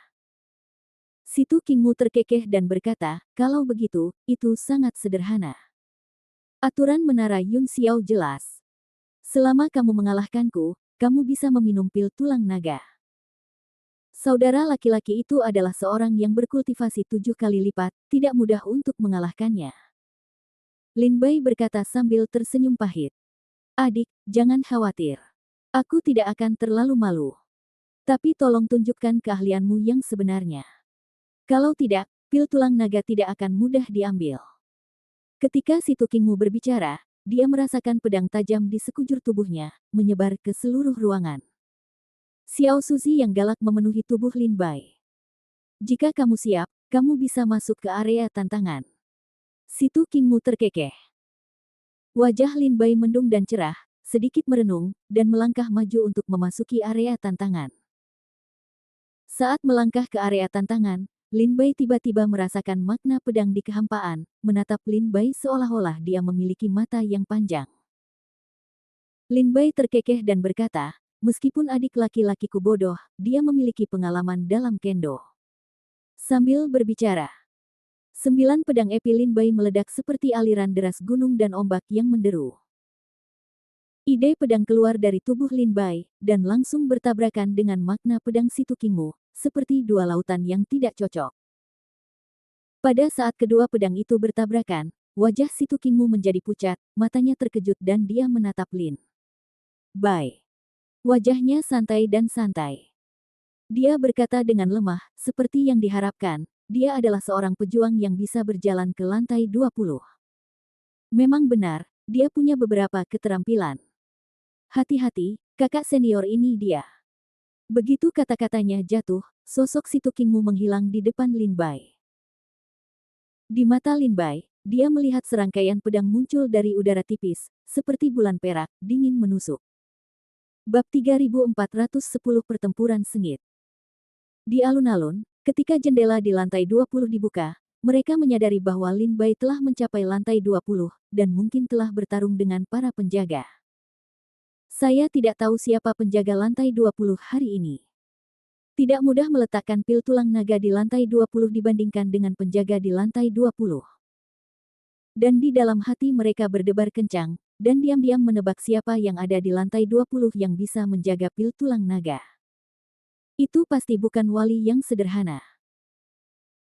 Speaker 1: Situ Kingmu terkekeh dan berkata, kalau begitu, itu sangat sederhana. Aturan menara Yun Xiao jelas. Selama kamu mengalahkanku, kamu bisa meminum pil tulang naga. Saudara laki-laki itu adalah seorang yang berkultivasi 7 kali lipat, tidak mudah untuk mengalahkannya. Lin Bai berkata sambil tersenyum pahit. Adik, jangan khawatir. Aku tidak akan terlalu malu. Tapi tolong tunjukkan keahlianmu yang sebenarnya. Kalau tidak, pil tulang naga tidak akan mudah diambil. Ketika Situ Kingmu berbicara, dia merasakan pedang tajam di sekujur tubuhnya, menyebar ke seluruh ruangan. Xiao Suzi yang galak memenuhi tubuh Lin Bai. Jika kamu siap, kamu bisa masuk ke area tantangan. Situ Kingmu terkekeh. Wajah Lin Bai mendung dan cerah, sedikit merenung, dan melangkah maju untuk memasuki area tantangan. Saat melangkah ke area tantangan, Lin Bai tiba-tiba merasakan makna pedang di kehampaan, menatap Lin Bai seolah-olah dia memiliki mata yang panjang. Lin Bai terkekeh dan berkata, meskipun adik laki-lakiku bodoh, dia memiliki pengalaman dalam kendo. Sambil berbicara, 9 pedang epi Lin Bai meledak seperti aliran deras gunung dan ombak yang menderu. Ide pedang keluar dari tubuh Lin Bai, dan langsung bertabrakan dengan makna pedang Situ Kingmu, seperti dua lautan yang tidak cocok. Pada saat kedua pedang itu bertabrakan, wajah Situ Kingmu menjadi pucat, matanya terkejut dan dia menatap Lin Bai. Wajahnya santai dan santai. Dia berkata dengan lemah, seperti yang diharapkan, dia adalah seorang pejuang yang bisa berjalan ke lantai 20. Memang benar, dia punya beberapa keterampilan. Hati-hati, kakak senior ini dia. Begitu kata-katanya jatuh, sosok Situ Kingmu menghilang di depan Lin Bai. Di mata Lin Bai, dia melihat serangkaian pedang muncul dari udara tipis, seperti bulan perak, dingin menusuk. Bab 3410 Pertempuran Sengit. Di alun-alun, ketika jendela di lantai 20 dibuka, mereka menyadari bahwa Lin Bai telah mencapai lantai 20, dan mungkin telah bertarung dengan para penjaga. Saya tidak tahu siapa penjaga lantai 20 hari ini. Tidak mudah meletakkan pil tulang naga di lantai 20 dibandingkan dengan penjaga di lantai 20. Dan di dalam hati mereka berdebar kencang, dan diam-diam menebak siapa yang ada di lantai 20 yang bisa menjaga pil tulang naga. Itu pasti bukan wali yang sederhana.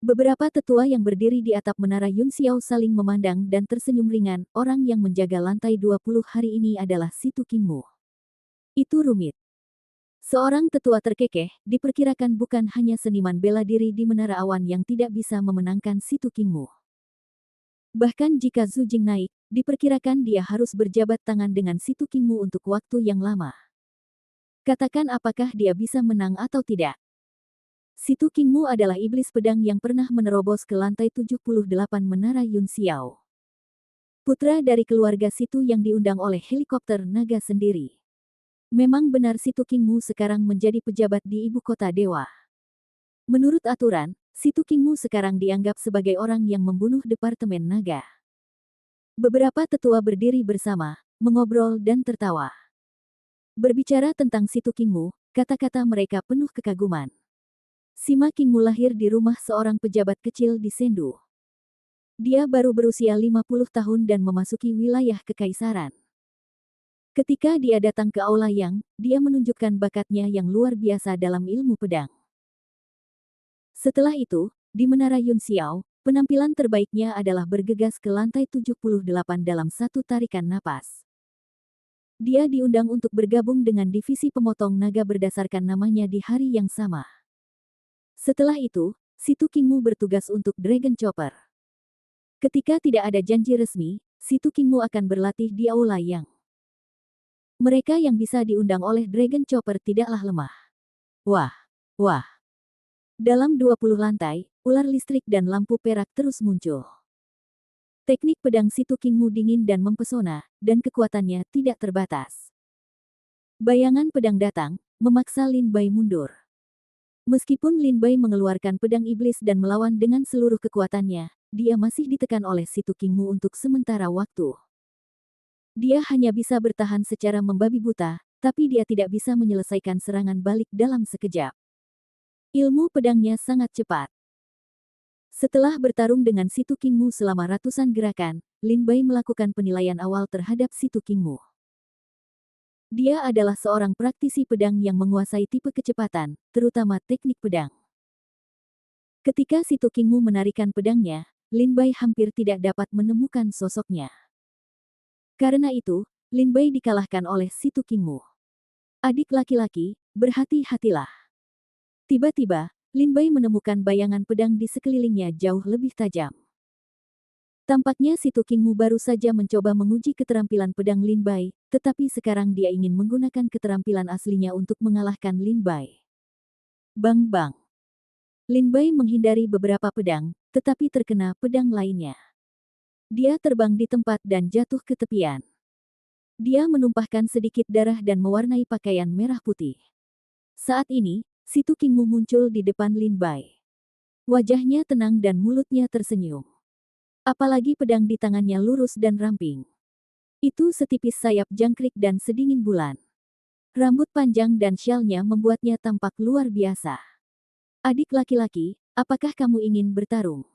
Speaker 1: Beberapa tetua yang berdiri di atap menara Yun Xiao saling memandang dan tersenyum ringan, orang yang menjaga lantai 20 hari ini adalah Situ Kingmu. Itu rumit. Seorang tetua terkekeh, diperkirakan bukan hanya seniman bela diri di menara awan yang tidak bisa memenangkan Situ Kingmu. Bahkan jika Zhu Jing naik, diperkirakan dia harus berjabat tangan dengan Situ Kingmu untuk waktu yang lama. Katakan apakah dia bisa menang atau tidak. Situ Kingmu adalah iblis pedang yang pernah menerobos ke lantai 78 menara Yun Xiao. Putra dari keluarga Situ yang diundang oleh helikopter naga sendiri. Memang benar Situ Kingmu sekarang menjadi pejabat di ibu kota dewa. Menurut aturan, Situ Kingmu sekarang dianggap sebagai orang yang membunuh Departemen Naga. Beberapa tetua berdiri bersama, mengobrol dan tertawa. Berbicara tentang Situ Kingmu, kata-kata mereka penuh kekaguman. Sima Kingmu lahir di rumah seorang pejabat kecil di Sendu. Dia baru berusia 50 tahun dan memasuki wilayah kekaisaran. Ketika dia datang ke aula Yang, dia menunjukkan bakatnya yang luar biasa dalam ilmu pedang. Setelah itu, di menara Yun Xiao, penampilan terbaiknya adalah bergegas ke lantai 78 dalam satu tarikan napas. Dia diundang untuk bergabung dengan divisi pemotong naga berdasarkan namanya di hari yang sama. Setelah itu, Situ Kingmu bertugas untuk Dragon Chopper. Ketika tidak ada janji resmi, Situ Kingmu akan berlatih di aula Yang. Mereka yang bisa diundang oleh Dragon Chopper tidaklah lemah. Wah, wah. Dalam 20 lantai, ular listrik dan lampu perak terus muncul. Teknik pedang Situ Kingmu dingin dan mempesona, dan kekuatannya tidak terbatas. Bayangan pedang datang, memaksa Lin Bai mundur. Meskipun Lin Bai mengeluarkan pedang iblis dan melawan dengan seluruh kekuatannya, dia masih ditekan oleh Situ Kingmu untuk sementara waktu. Dia hanya bisa bertahan secara membabi buta, tapi dia tidak bisa menyelesaikan serangan balik dalam sekejap. Ilmu pedangnya sangat cepat. Setelah bertarung dengan Situ Kingmu selama ratusan gerakan, Lin Bai melakukan penilaian awal terhadap Situ Kingmu. Dia adalah seorang praktisi pedang yang menguasai tipe kecepatan, terutama teknik pedang. Ketika Situ Kingmu menarikan pedangnya, Lin Bai hampir tidak dapat menemukan sosoknya. Karena itu, Lin Bai dikalahkan oleh Situ Kingmu. Adik laki-laki, berhati-hatilah. Tiba-tiba, Lin Bai menemukan bayangan pedang di sekelilingnya jauh lebih tajam. Tampaknya Situ Kingmu baru saja mencoba menguji keterampilan pedang Lin Bai, tetapi sekarang dia ingin menggunakan keterampilan aslinya untuk mengalahkan Lin Bai. Bang-bang. Lin Bai menghindari beberapa pedang, tetapi terkena pedang lainnya. Dia terbang di tempat dan jatuh ke tepian. Dia menumpahkan sedikit darah dan mewarnai pakaian merah putih. Saat ini, Situ Kingmu muncul di depan Lin Bai. Wajahnya tenang dan mulutnya tersenyum. Apalagi pedang di tangannya lurus dan ramping. Itu setipis sayap jangkrik dan sedingin bulan. Rambut panjang dan syalnya membuatnya tampak luar biasa. Adik laki-laki, apakah kamu ingin bertarung?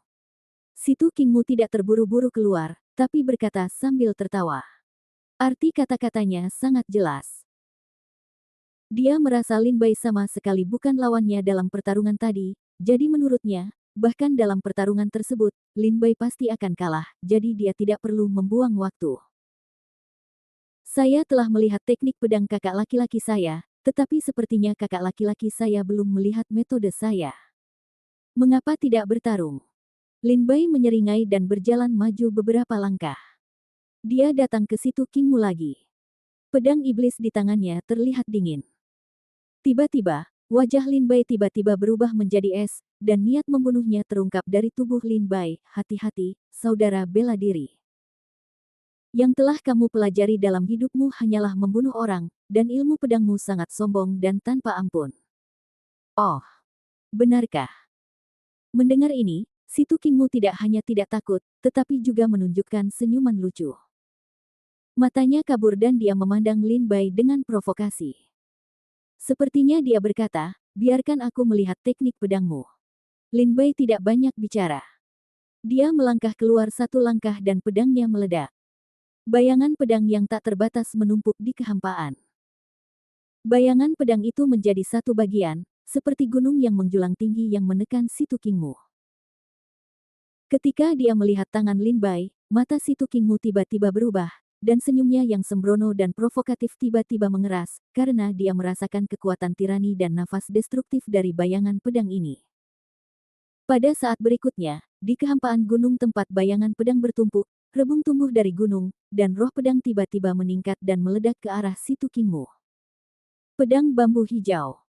Speaker 1: Situ Kingmu tidak terburu-buru keluar, tapi berkata sambil tertawa. Arti kata-katanya sangat jelas. Dia merasa Lin Bai sama sekali bukan lawannya dalam pertarungan tadi, jadi menurutnya, bahkan dalam pertarungan tersebut, Lin Bai pasti akan kalah, jadi dia tidak perlu membuang waktu. Saya telah melihat teknik pedang kakak laki-laki saya, tetapi sepertinya kakak laki-laki saya belum melihat metode saya. Mengapa tidak bertarung? Lin Bai menyeringai dan berjalan maju beberapa langkah. Dia datang ke Situ Kingmu lagi. Pedang iblis di tangannya terlihat dingin. Tiba-tiba, wajah Lin Bai tiba-tiba berubah menjadi es, dan niat membunuhnya terungkap dari tubuh Lin Bai. Hati-hati, saudara bela diri. Yang telah kamu pelajari dalam hidupmu hanyalah membunuh orang, dan ilmu pedangmu sangat sombong dan tanpa ampun. Oh, benarkah? Mendengar ini, Situ Kingmu tidak hanya tidak takut, tetapi juga menunjukkan senyuman lucu. Matanya kabur dan dia memandang Lin Bai dengan provokasi. Sepertinya dia berkata, biarkan aku melihat teknik pedangmu. Lin Bai tidak banyak bicara. Dia melangkah keluar satu langkah dan pedangnya meledak. Bayangan pedang yang tak terbatas menumpuk di kehampaan. Bayangan pedang itu menjadi satu bagian, seperti gunung yang menjulang tinggi yang menekan Situ Kingmu. Ketika dia melihat tangan Lin Bai, mata Situ Kingmu tiba-tiba berubah, dan senyumnya yang sembrono dan provokatif tiba-tiba mengeras, karena dia merasakan kekuatan tirani dan nafas destruktif dari bayangan pedang ini. Pada saat berikutnya, di kehampaan gunung tempat bayangan pedang bertumpuk, rebung tumbuh dari gunung, dan roh pedang tiba-tiba meningkat dan meledak ke arah Situ Kingmu. Pedang bambu hijau.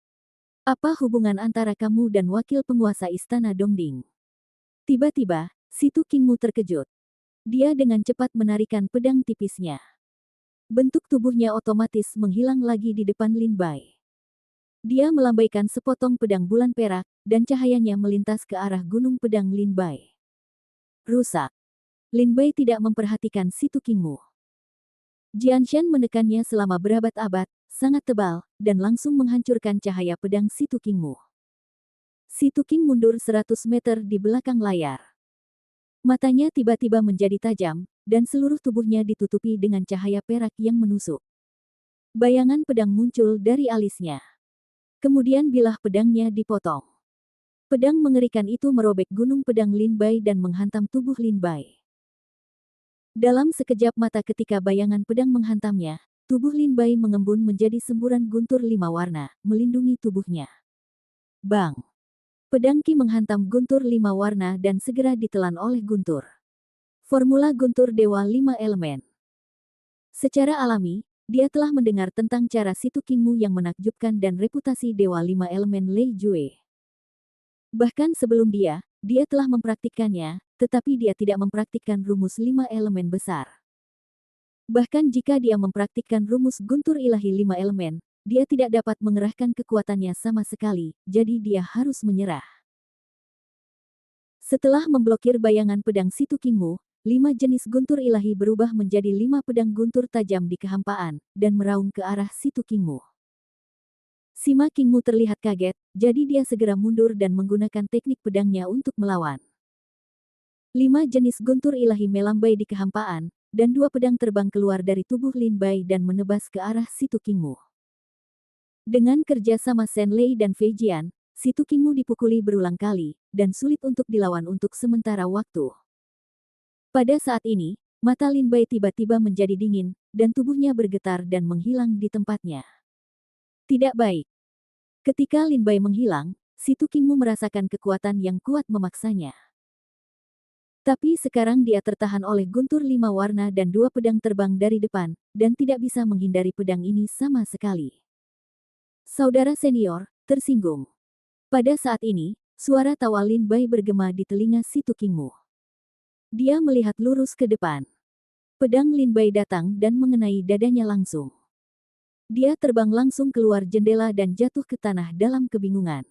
Speaker 1: Apa hubungan antara kamu dan wakil penguasa istana Dongding? Tiba-tiba, Situ Kingmu terkejut. Dia dengan cepat menarikan pedang tipisnya. Bentuk tubuhnya otomatis menghilang lagi di depan Lin Bai. Dia melambaikan sepotong pedang bulan perak, dan cahayanya melintas ke arah gunung pedang Lin Bai. Rusak. Lin Bai tidak memperhatikan Situ Kingmu. Jianshan menekannya selama berabad-abad, sangat tebal, dan langsung menghancurkan cahaya pedang Situ Kingmu. Situ King mundur 100 meter di belakang layar. Matanya tiba-tiba menjadi tajam, dan seluruh tubuhnya ditutupi dengan cahaya perak yang menusuk. Bayangan pedang muncul dari alisnya. Kemudian bilah pedangnya dipotong. Pedang mengerikan itu merobek gunung pedang Lin Bai dan menghantam tubuh Lin Bai. Dalam sekejap mata ketika bayangan pedang menghantamnya, tubuh Lin Bai mengembun menjadi semburan guntur 5 warna, melindungi tubuhnya. Bang! Pedang Ki menghantam guntur 5 warna dan segera ditelan oleh guntur. Formula guntur dewa 5 elemen. Secara alami, Dia telah mendengar tentang cara Situ Qingmu yang menakjubkan dan reputasi Dewa Lima Elemen Lei Jue. Bahkan sebelum dia telah mempraktikkannya, tetapi dia tidak mempraktikkan rumus 5 elemen besar. Bahkan jika dia mempraktikkan rumus guntur ilahi 5 elemen, dia tidak dapat mengerahkan kekuatannya sama sekali, jadi dia harus menyerah. Setelah memblokir bayangan pedang Situ Qingmu, 5 jenis guntur ilahi berubah menjadi 5 pedang guntur tajam di kehampaan, dan meraung ke arah Situ Qingmu. Sima Qingmu terlihat kaget, jadi dia segera mundur dan menggunakan teknik pedangnya untuk melawan. 5 jenis guntur ilahi melambai di kehampaan, dan 2 pedang terbang keluar dari tubuh Lin Bai dan menebas ke arah Situ Qingmu. Dengan kerja sama Shen Lei dan Fei Jian, Situ Qingmu dipukuli berulang kali, dan sulit untuk dilawan untuk sementara waktu. Pada saat ini, mata Lin Bai tiba-tiba menjadi dingin, dan tubuhnya bergetar dan menghilang di tempatnya. Tidak baik. Ketika Lin Bai menghilang, Situ Qingmu merasakan kekuatan yang kuat memaksanya. Tapi sekarang dia tertahan oleh guntur 5 warna dan 2 pedang terbang dari depan, dan tidak bisa menghindari pedang ini sama sekali. Saudara senior, tersinggung. Pada saat ini, suara tawa Lin Bai bergema di telinga Situ Qingmu. Dia melihat lurus ke depan. Pedang Lin Bai datang dan mengenai dadanya langsung. Dia terbang langsung keluar jendela dan jatuh ke tanah dalam kebingungan.